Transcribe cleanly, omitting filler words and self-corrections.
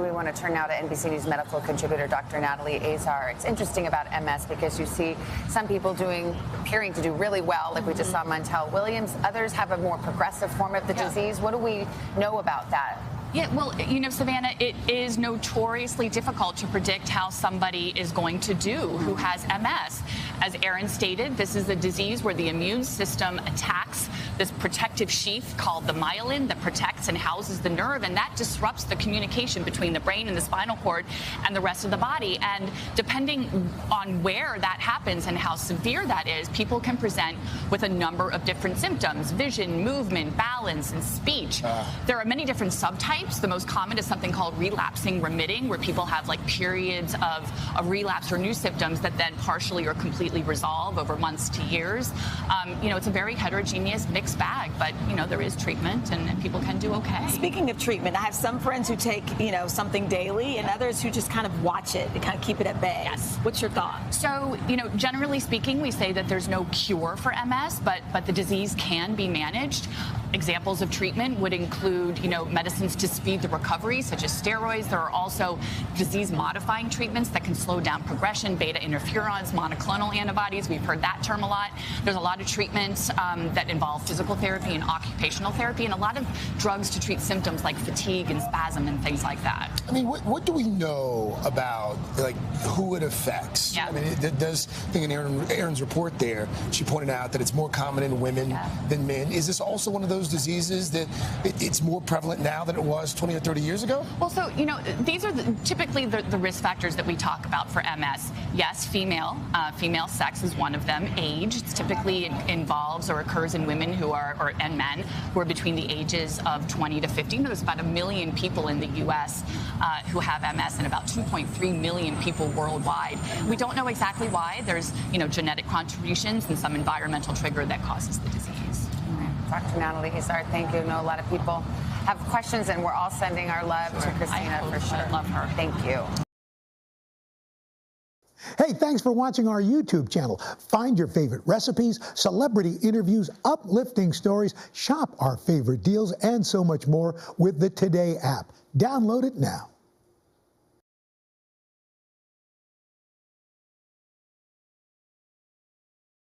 We want to turn now to NBC News medical contributor Dr. Natalie Azar. It's interesting about MS because you see some people appearing to do really well, like we just saw Montel Williams. Others have a more progressive form of the disease. What do we know about that? Yeah, well, you know, Savannah, it is notoriously difficult to predict how somebody is going to do who has MS. As Aaron stated, this is a disease where the immune system attacks this protective sheath called the myelin that protects and houses the nerve, and that disrupts the communication between the brain and the spinal cord and the rest of the body. And depending on where that happens and how severe that is, people can present with a number of different symptoms: vision, movement, balance, and speech. There are many different subtypes. The most common is something called relapsing remitting, where people have like periods of relapse or new symptoms that then partially or completely resolve over months to years. You know, it's a very heterogeneous mixed bag, but you know, there is treatment and people can do okay. Speaking of treatment, I have some friends who take, you know, something daily and others who just kind of watch it and kind of keep it at bay. Yes. What's your thought? So, you know, generally speaking, we say that there's no cure for MS, but the disease can be managed. Examples of treatment would include, you know, medicines to speed the recovery, such as steroids. There are also disease-modifying treatments that can slow down progression, beta interferons, monoclonal antibodies. We've heard that term a lot. There's a lot of treatments that involve physical therapy and occupational therapy, and a lot of drugs to treat symptoms like fatigue and spasm and things like that. I mean, what do we know about, like, who it affects? Yeah. I mean, it does, I think in Aaron's report there, she pointed out that it's more common in women than men. Is this also one of those diseases that it's more prevalent now than it was 20 or 30 years ago? Well, so, you know, these are typically the risk factors that we talk about for MS. Yes, female sex is one of them. Age typically involves or occurs in women and men who are between the ages of 20 to 50. There's about 1 million people in the U.S. Who have MS and about 2.3 million people worldwide. We don't know exactly why. There's, you know, genetic contributions and some environmental trigger that causes the disease. Dr. Natalie Azar, thank you. I know a lot of people have questions, and we're all sending our love to Christina for sure. I love her. Thank you. Hey, thanks for watching our YouTube channel. Find your favorite recipes, celebrity interviews, uplifting stories, shop our favorite deals, and so much more with the Today app. Download it now.